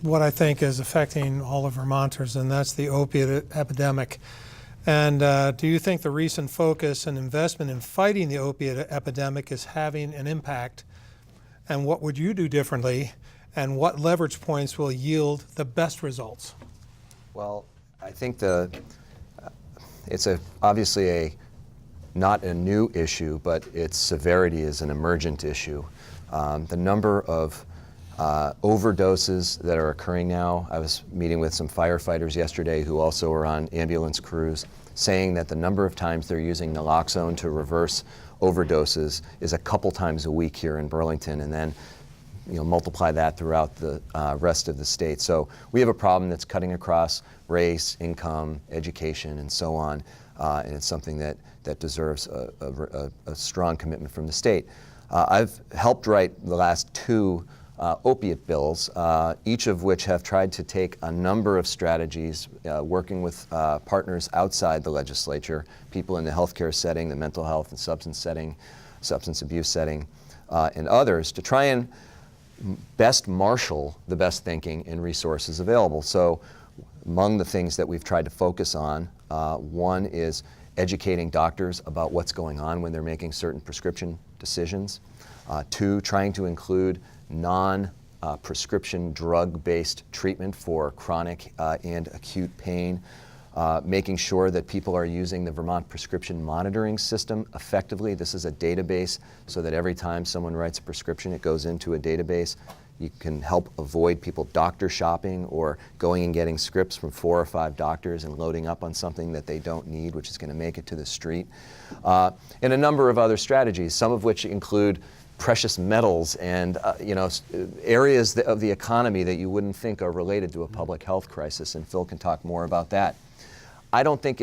what I think is affecting all of Vermonters, and that's the opiate epidemic. And do you think the recent focus and investment in fighting the opiate epidemic is having an impact? And what would you do differently? And what leverage points will yield the best results? Well, I think it's obviously a not a new issue, but its severity is an emergent issue. The number of overdoses that are occurring now, I was meeting with some firefighters yesterday who also are on ambulance crews, saying that the number of times they're using naloxone to reverse overdoses is a couple times a week here in Burlington, and then multiply that throughout the rest of the state. So we have a problem that's cutting across race, income, education, and so on, and it's something that deserves a strong commitment from the state. I've helped write the last two opiate bills, each of which have tried to take a number of strategies, working with partners outside the legislature, people in the healthcare setting, the mental health and substance abuse setting, and others, to try and best marshal the best thinking and resources available. So among the things that we've tried to focus on, one is educating doctors about what's going on when they're making certain prescription decisions. Two, trying to include non-prescription drug-based treatment for chronic and acute pain. Making sure that people are using the Vermont prescription monitoring system effectively. This is a database so that every time someone writes a prescription, it goes into a database. You can help avoid people doctor shopping or going and getting scripts from 4 or 5 doctors and loading up on something that they don't need, which is going to make it to the street. And a number of other strategies, some of which include precious metals and areas of the economy that you wouldn't think are related to a public health crisis, and Phil can talk more about that. I don't think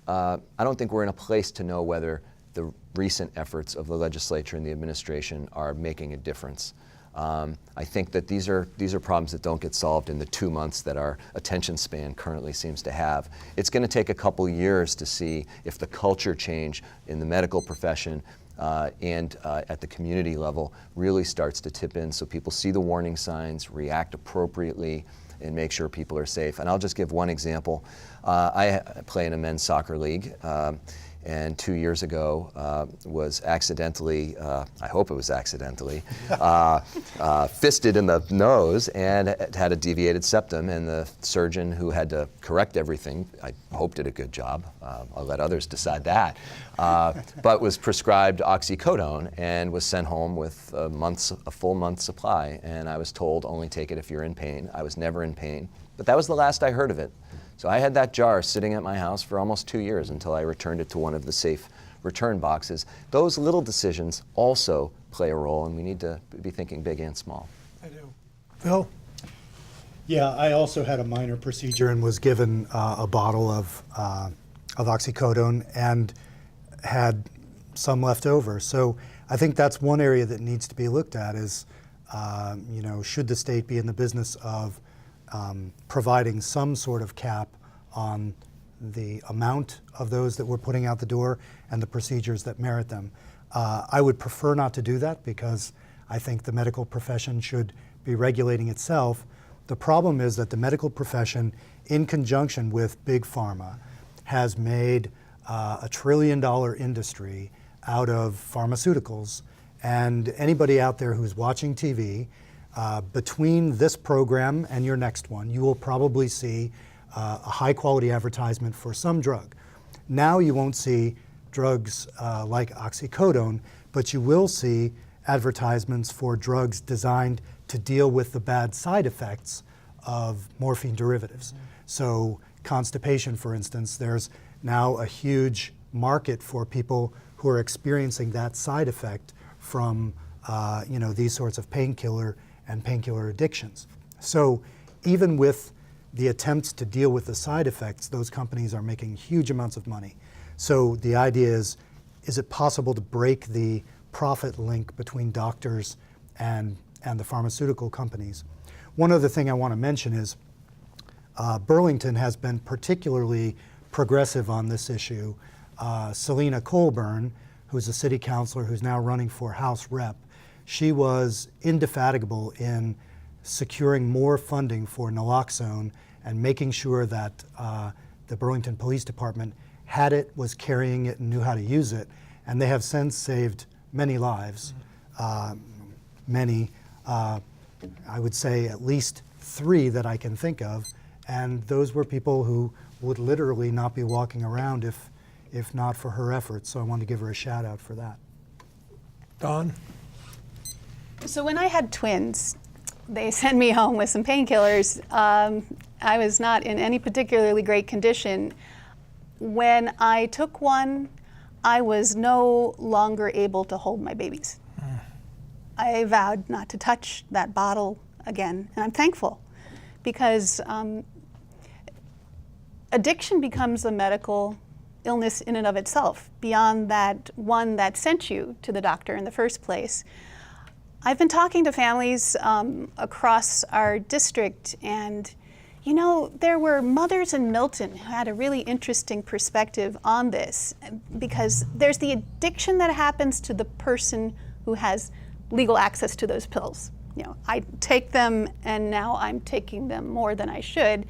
we're in a place to know whether the recent efforts of the legislature and the administration are making a difference. I think that these are problems that don't get solved in the 2 months that our attention span currently seems to have. It's going to take a couple years to see if the culture change in the medical profession and at the community level really starts to tip in, so people see the warning signs, react appropriately, and make sure people are safe. And I'll just give one example. I play in a men's soccer league, and 2 years ago was accidentally, I hope it was accidentally, fisted in the nose and had a deviated septum, and the surgeon who had to correct everything, I hope did a good job, I'll let others decide that, but was prescribed oxycodone and was sent home with a full month's supply, and I was told only take it if you're in pain. I was never in pain, but that was the last I heard of it. So I had that jar sitting at my house for almost 2 years until I returned it to one of the safe return boxes. Those little decisions also play a role, and we need to be thinking big and small. I do. Phil? Yeah, I also had a minor procedure and was given a bottle of oxycodone and had some left over. So I think that's one area that needs to be looked at is, should the state be in the business of providing some sort of cap on the amount of those that we're putting out the door and the procedures that merit them. I would prefer not to do that because I think the medical profession should be regulating itself. The problem is that the medical profession, in conjunction with Big Pharma, has made a $1 trillion industry out of pharmaceuticals. And anybody out there who's watching TV, between this program and your next one, you will probably see a high quality advertisement for some drug. Now you won't see drugs like oxycodone, but you will see advertisements for drugs designed to deal with the bad side effects of morphine derivatives. So constipation, for instance, there's now a huge market for people who are experiencing that side effect from these sorts of painkiller and painkiller addictions. So even with the attempts to deal with the side effects, those companies are making huge amounts of money. So the idea is it possible to break the profit link between doctors and the pharmaceutical companies? One other thing I want to mention is Burlington has been particularly progressive on this issue. Selena Colburn, who's a city councilor who's now running for House Rep, she was indefatigable in securing more funding for naloxone and making sure that the Burlington Police Department had it, was carrying it, and knew how to use it. And they have since saved many lives. I would say at least 3 that I can think of. And those were people who would literally not be walking around if if not for her efforts. So I wanted to give her a shout out for that. Dawn? So when I had twins, they sent me home with some painkillers. I was not in any particularly great condition. When I took one, I was no longer able to hold my babies. I vowed not to touch that bottle again, and I'm thankful, because addiction becomes a medical illness in and of itself, beyond that one that sent you to the doctor in the first place. I've been talking to families across our district, and you know, there were mothers in Milton who had a really interesting perspective on this, because there's the addiction that happens to the person who has legal access to those pills. You know, I take them and now I'm taking them more than I should.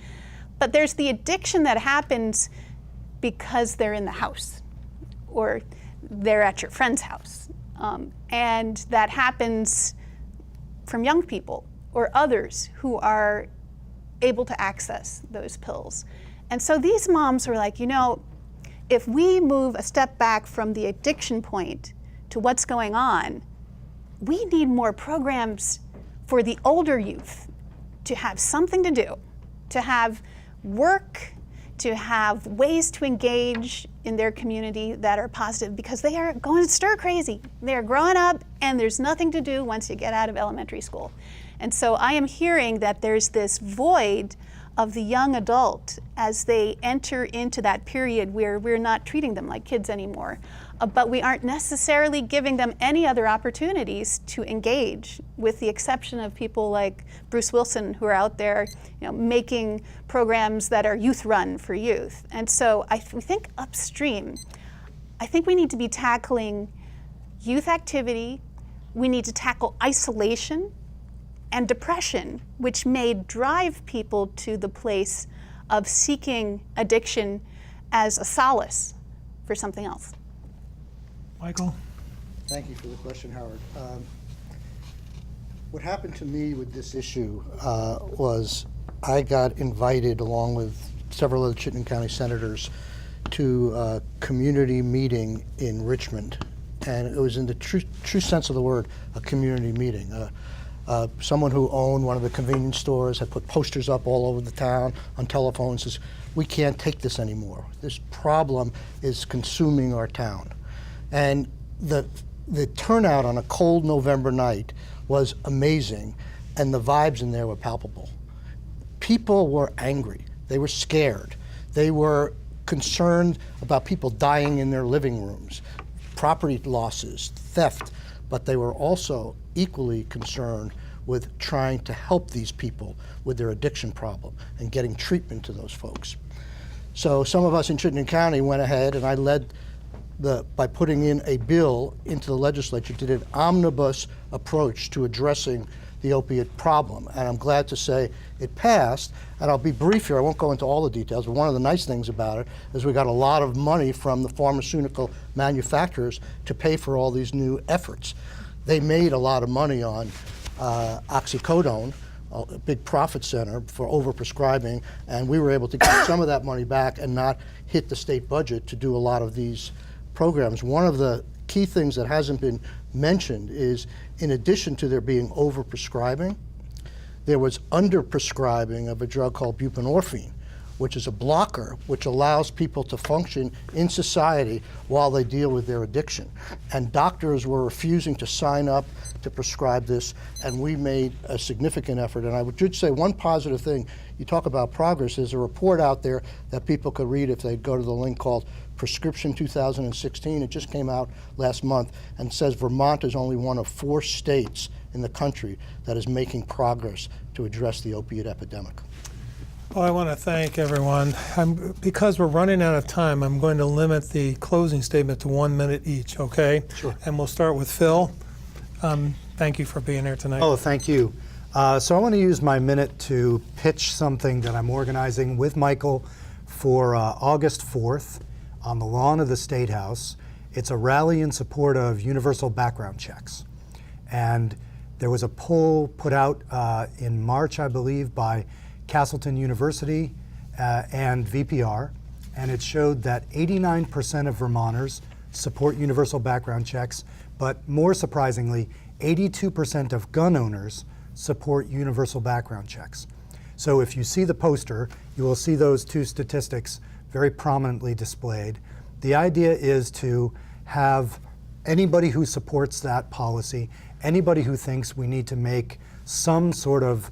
But there's the addiction that happens because they're in the house or they're at your friend's house. And that happens from young people or others who are able to access those pills. And so these moms were like, you know, if we move a step back from the addiction point to what's going on, we need more programs for the older youth to have something to do, to have work, to have ways to engage in their community that are positive, because they are going stir crazy. They're growing up and there's nothing to do once you get out of elementary school. And so I am hearing that there's this void of the young adult as they enter into that period where we're not treating them like kids anymore, but we aren't necessarily giving them any other opportunities to engage, with the exception of people like Bruce Wilson, who are out there, you know, making programs that are youth run for youth. And so we think upstream, I think we need to be tackling youth activity. We need to tackle isolation and depression, which may drive people to the place of seeking addiction as a solace for something else. Michael? Thank you for the question, Howard. What happened to me with this issue was I got invited, along with several other Chittenden County senators, to a community meeting in Richmond. And it was in the true sense of the word, a community meeting. Someone who owned one of the convenience stores had put posters up all over the town on telephones, says, we can't take this anymore. This problem is consuming our town. And the turnout on a cold November night was amazing, and the vibes in there were palpable. People were angry. They were scared. They were concerned about people dying in their living rooms, property losses, theft, but they were also equally concerned with trying to help these people with their addiction problem and getting treatment to those folks. So some of us in Chittenden County went ahead, and I led by putting in a bill into the legislature, did an omnibus approach to addressing the opiate problem. And I'm glad to say it passed. And I'll be brief here, I won't go into all the details, but one of the nice things about it is we got a lot of money from the pharmaceutical manufacturers to pay for all these new efforts. They made a lot of money on oxycodone, a big profit center for overprescribing, and we were able to get some of that money back and not hit the state budget to do a lot of these programs. One of the key things that hasn't been mentioned is, in addition to there being overprescribing, there was underprescribing of a drug called buprenorphine, which is a blocker which allows people to function in society while they deal with their addiction. And doctors were refusing to sign up to prescribe this, and we made a significant effort. And I would just say one positive thing, you talk about progress, there's a report out there that people could read if they'd go to the link called Prescription 2016. It just came out last month and says Vermont is only one of 4 states in the country that is making progress to address the opiate epidemic. Well, I want to thank everyone. Because we're running out of time, I'm going to limit the closing statement to 1 minute each, okay? Sure. And we'll start with Phil. Thank you for being here tonight. Oh, thank you. So I want to use my minute to pitch something that I'm organizing with Michael for August 4th on the lawn of the State House. It's a rally in support of universal background checks. And there was a poll put out in March, I believe, by Castleton University and VPR, and it showed that 89% of Vermonters support universal background checks, but more surprisingly, 82% of gun owners support universal background checks. So if you see the poster, you will see those two statistics very prominently displayed. The idea is to have anybody who supports that policy, anybody who thinks we need to make some sort of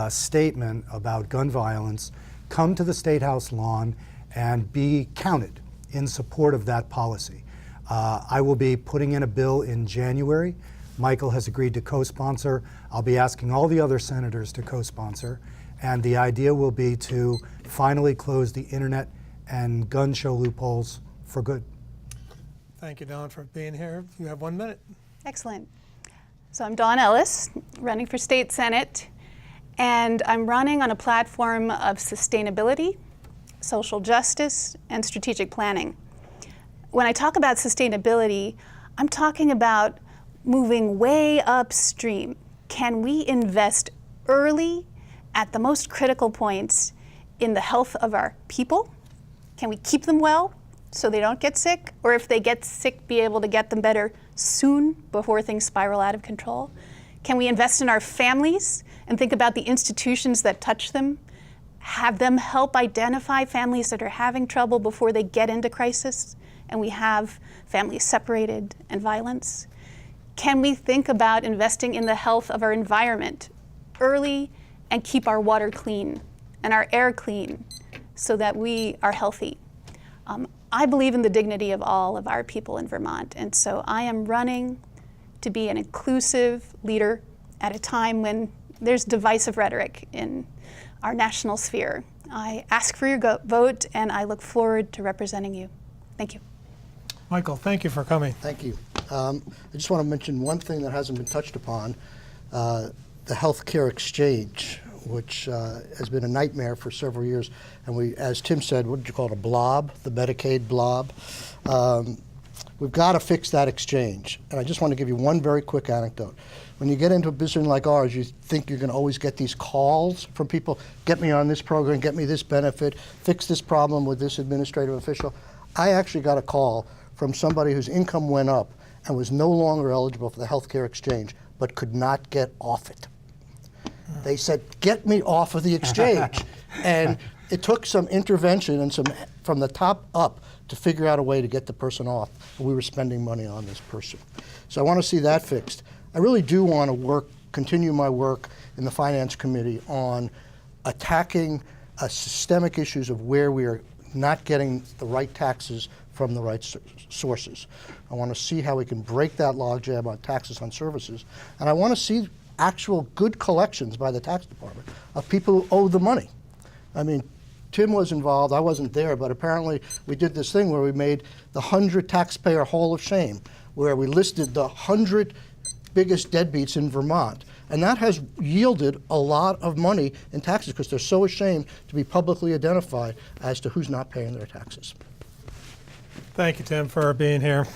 statement about gun violence, come to the State House lawn and be counted in support of that policy. I will be putting in a bill in January. Michael has agreed to co-sponsor. I'll be asking all the other senators to co-sponsor. And the idea will be to finally close the internet and gun show loopholes for good. Thank you, Don, for being here. You have 1 minute. Excellent. So I'm Dawn Ellis, running for State Senate, and I'm running on a platform of sustainability, social justice, and strategic planning. When I talk about sustainability, I'm talking about moving way upstream. Can we invest early at the most critical points in the health of our people? Can we keep them well so they don't get sick? Or if they get sick, be able to get them better soon before things spiral out of control? Can we invest in our families and think about the institutions that touch them? Have them help identify families that are having trouble before they get into crisis and we have families separated and violence? Can we think about investing in the health of our environment early and keep our water clean and our air clean so that we are healthy? I believe in the dignity of all of our people in Vermont, and so I am running to be an inclusive leader at a time when there's divisive rhetoric in our national sphere. I ask for your vote, and I look forward to representing you. Thank you. Michael, thank you for coming. Thank you. I just want to mention one thing that hasn't been touched upon, the healthcare exchange, which has been a nightmare for several years. And we, as Tim said, what did you call it, a blob, the Medicaid blob? We've got to fix that exchange. And I just want to give you one very quick anecdote. When you get into a business like ours, you think you're going to always get these calls from people, get me on this program, get me this benefit, fix this problem with this administrative official. I actually got a call from somebody whose income went up and was no longer eligible for the healthcare exchange, but could not get off it. They said, get me off of the exchange. And it took some intervention and some from the top up to figure out a way to get the person off. We were spending money on this person. So I want to see that fixed. I really do want to continue my work in the Finance Committee on attacking systemic issues of where we are not getting the right taxes from the right sources. I want to see how we can break that logjam on taxes on services. And I want to see actual good collections by the tax department of people who owe the money. I mean, Tim was involved, I wasn't there, but apparently we did this thing where we made the 100 taxpayer Hall of Shame, where we listed the 100 biggest deadbeats in Vermont. And that has yielded a lot of money in taxes because they're so ashamed to be publicly identified as to who's not paying their taxes. Thank you, Tim, for being here.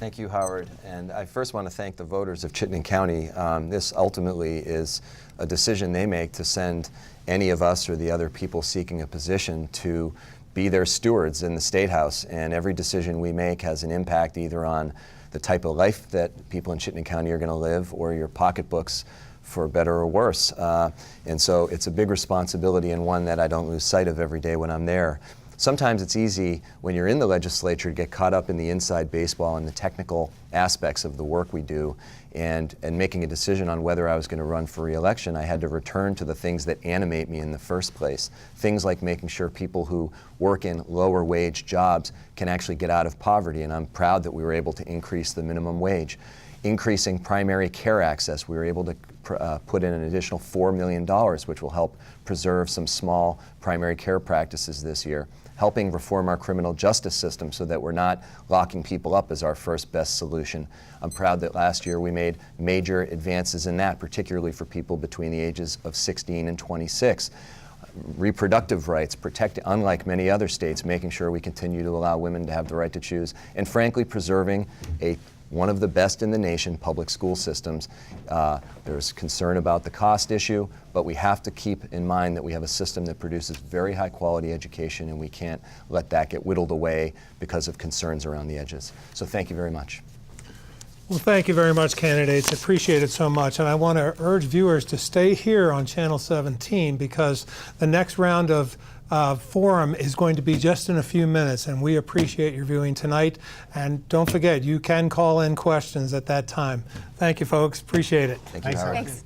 Thank you, Howard. And I first want to thank the voters of Chittenden County. This ultimately is a decision they make to send any of us or the other people seeking a position to be their stewards in the State House. And every decision we make has an impact either on the type of life that people in Chittenden County are going to live or your pocketbooks, for better or worse. And so it's a big responsibility and one that I don't lose sight of every day when I'm there. Sometimes it's easy when you're in the legislature to get caught up in the inside baseball and the technical aspects of the work we do. And making a decision on whether I was going to run for re-election, I had to return to the things that animate me in the first place. Things like making sure people who work in lower wage jobs can actually get out of poverty. And I'm proud that we were able to increase the minimum wage. Increasing primary care access, we were able to put in an additional $4 million, which will help preserve some small primary care practices this year. Helping reform our criminal justice system so that we're not locking people up as our first best solution. I'm proud that last year we made major advances in that, particularly for people between the ages of 16 and 26. Reproductive rights, protected, unlike many other states, making sure we continue to allow women to have the right to choose, and frankly preserving a one of the best in the nation public school systems. There's concern about the cost issue, but we have to keep in mind that we have a system that produces very high quality education, and we can't let that get whittled away because of concerns around the edges. So thank you very much. Well, thank you very much, candidates. Appreciate it so much. And I want to urge viewers to stay here on Channel 17 because the next round of forum is going to be just in a few minutes, and we appreciate your viewing tonight. And don't forget, you can call in questions at that time. Thank you, folks. Appreciate it. Thank you, Howard. Thanks.